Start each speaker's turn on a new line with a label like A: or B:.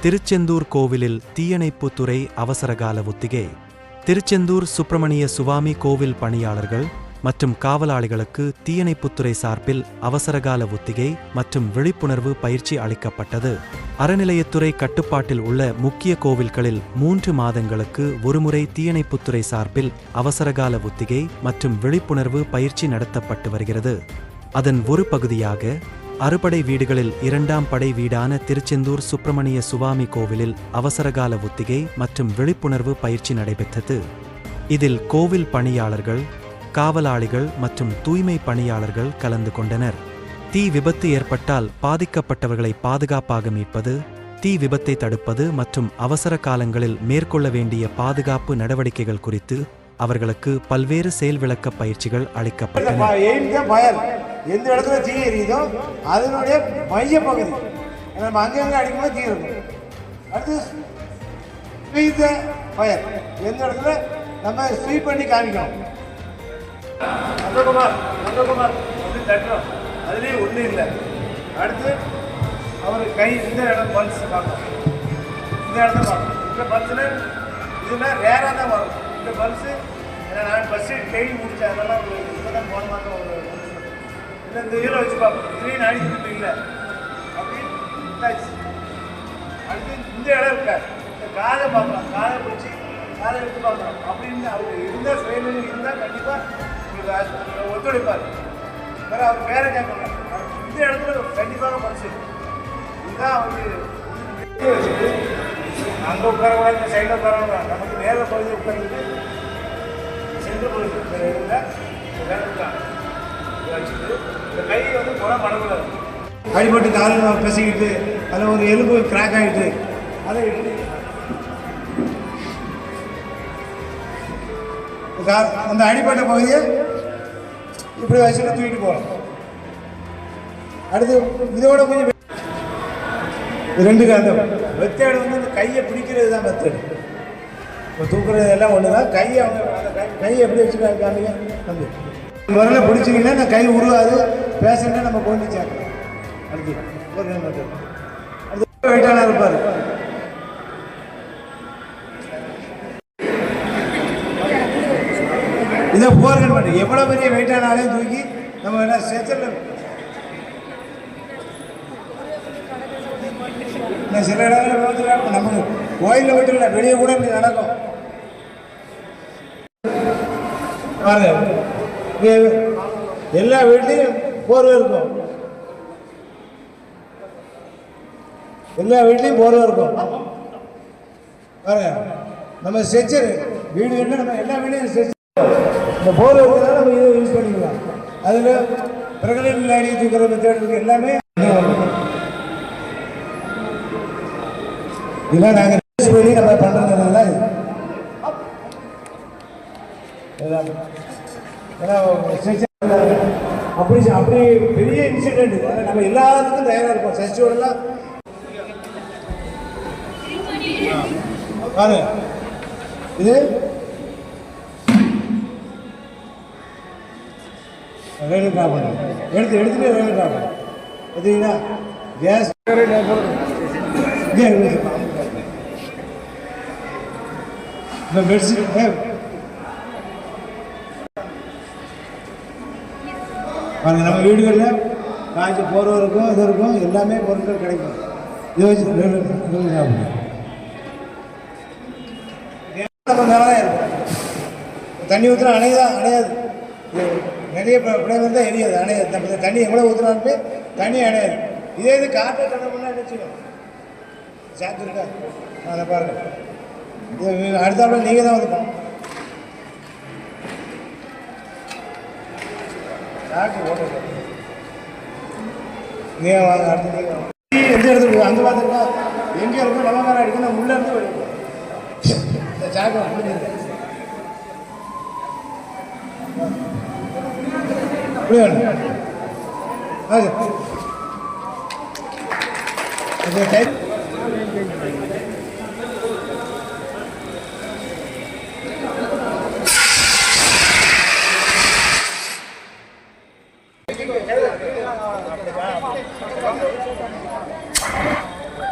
A: திருச்செந்தூர் கோவிலில் தீயணைப்புத்துறை அவசரகால ஒத்திகை. திருச்செந்தூர் சுப்பிரமணிய சுவாமி கோவில் பணியாளர்கள் மற்றும் காவலாளிகளுக்கு தீயணைப்புத்துறை சார்பில் அவசரகால ஒத்திகை மற்றும் விழிப்புணர்வு பயிற்சி அளிக்கப்பட்டது. அறநிலையத்துறை கட்டுப்பாட்டில் உள்ள முக்கிய கோவில்களில் 3 மாதங்களுக்கு ஒருமுறை தீயணைப்புத்துறை சார்பில் அவசரகால ஒத்திகை மற்றும் விழிப்புணர்வு பயிற்சி நடத்தப்பட்டு வருகிறது. அதன் ஒரு பகுதியாக அறுபடை வீடுகளில் 2ஆம் படை வீடான திருச்செந்தூர் சுப்பிரமணிய சுவாமி கோவிலில் அவசரகால ஒத்திகை மற்றும் விழிப்புணர்வு பயிற்சி நடைபெற்றது. இதில் கோவில் பணியாளர்கள், காவலாளிகள் மற்றும் தூய்மை பணியாளர்கள் கலந்து கொண்டனர். தீ விபத்து ஏற்பட்டால் பாதிக்கப்பட்டவர்களை பாதுகாப்பாக மீட்பது, தீ விபத்தை தடுப்பது மற்றும் அவசர காலங்களில் மேற்கொள்ள வேண்டிய பாதுகாப்பு நடவடிக்கைகள் குறித்து அவர்களுக்கு பல்வேறு செயல் விளக்க பயிற்சிகள் அளிக்கப்பட்டன.
B: எந்த இடத்துல தீ எரியுதோ அதனுடைய மைய பகுதி நம்ம அங்கங்கே அடிக்கும்போது தீ இருக்கும். அடுத்து ஃபயர் எந்த இடத்துல நம்ம ஸ்வீப் பண்ணி காமிக்கணும். நந்தகுமார் வந்து தட்டுறோம், அதுலேயும் ஒன்றும் இல்லை. அடுத்து அவர் கை இந்த இடம் பல்ஸ் பார்க்கணும், இந்த இடத்த பார்க்கணும். இந்த பல்ஸில் இதுனா ரேராக தான் வரும் இந்த பல்ஸு. ஏன்னா நான் பஸ்ஸு ட்ரெயின் முடித்தேன், அதெல்லாம் இப்போ தான் போன மாதம் ஒரு இல்லை இந்த ஹீரோ வச்சு பார்ப்போம். இதுலேயும் அடிச்சுட்டு இல்லை அப்படின்னு அடுத்து இந்த இடம் இருக்காது. இந்த காதை பார்க்கலாம், காதை பிடிச்சி காதை எடுத்து பார்க்கலாம் அப்படின்னு அவர் இருந்தால் செயலில் இருந்தால் கண்டிப்பாக உங்களுக்கு ஒத்துழைப்பார். வேறு அவர் பேரை கேட்கணும். இந்த இடத்துல கண்டிப்பாக பரிசு இதுதான் அவருக்கு வச்சுட்டு அங்கே உட்காரக்கூடாது, இந்த சைடில் உட்காரக்கூடாது. நமக்கு நேர பகுதியில் உட்காந்துட்டு சென்ட்ரல் பகுதியில் வேலைக்கான் வச்சுட்டு இந்த கை வந்து குணம் பண்ணக்கூடாது. அடிபட்டு காலில் பேசிக்கிட்டு அதில் ஒரு எலும்பு கிராக் ஆகிட்டு அதை அந்த அடிப்பட்ட பகுதியை இப்படி வச்சுட்டு தூக்கிட்டு போகலாம். அடுத்து இதோட கொஞ்சம் 2 அந்த மெத்தேடு வந்து இந்த கையை பிடிக்கிறது தான் மெத்தேடு. இப்போ தூக்குறது எல்லாம் ஒன்று தான். கையை அவங்க அந்த கையை எப்படி வச்சுக்காங்க தம்பி வரல பிடிச்சிங்கன்னா அந்த கை உருவாது, பேஷண்ட்டை நம்ம கொண்டு சேர்க்கலாம். அடுத்து ஒரு மெத்தேடு அடுத்து வெயிட்டான இருப்பார். இதை போர்கன் பண்ணி எவ்வளோ பெரிய வெயிட்டானாலையும் தூக்கி நம்ம என்ன ஸ்ட்ரெச்சரில் சில இடங்களில் நமக்கு கோயிலில் விட்டு இல்லை, வெளியே கூட இப்படி நடக்கும். எல்லா வீட்லேயும் போர்வை இருக்கும், எல்லா வீட்லேயும் போர்வை இருக்கும். பாருங்க நம்ம ஸ்ட்ரெச்சர் வீடு நம்ம எல்லா வீட்லையும் ஸ்ட்ரெச்சர் இந்த போர்வை இருக்கிறதால நம்ம இதை யூஸ் பண்ணிக்கலாம். அதில் பிரகலின் அடி தூக்கிற மெத்தேடு எல்லாமே இதெல்லாம் நாங்கள் யூஸ் பண்ணி நம்ம பண்ணுறதுனால அப்படி பெரிய இன்சிடென்ட் நம்ம எல்லாத்துக்கும் தயாராக இருப்போம். ஃபெஸ்டிவல்லாம் பாருங்க இது ரயில் ட்ராப் எடுத்துட்டு ரயில் ட்ராப் பார்த்தீங்கன்னா கேஸ் பெட்ஷீட் நம்ம வீடுகளில் காய்ச்சி போர்வை இருக்கும், இது இருக்கும், எல்லாமே பொருட்கள் கிடைக்கும். இதை வச்சு நம்ம மேலே தான் இருக்கும். தண்ணி ஊற்றினா அணையாது. நிறைய பிள்ளைங்க தான் எரியாது, அணையாது. தண்ணி எவ்வளோ ஊற்றினாலுமே தண்ணி அணையாது. இதே இது காற்றை கடவுள்னா நினச்சிக்கணும். சாக்கு இருக்கா அதை பாருங்க. இது அடுத்தாப்புல நீங்கள் தான் வந்து சாக்கு ஓட்ட நீங்கள் வாங்க. அடுத்து நீங்கள் எந்த இடத்துல அங்கே பார்த்துருக்கா எங்கே இருக்கும் நம்ம மேலே அடிக்கணும், உள்ளே இருந்து வெளியே இந்த சாக்கை முடிஞ்சிருக்கேன். Okay.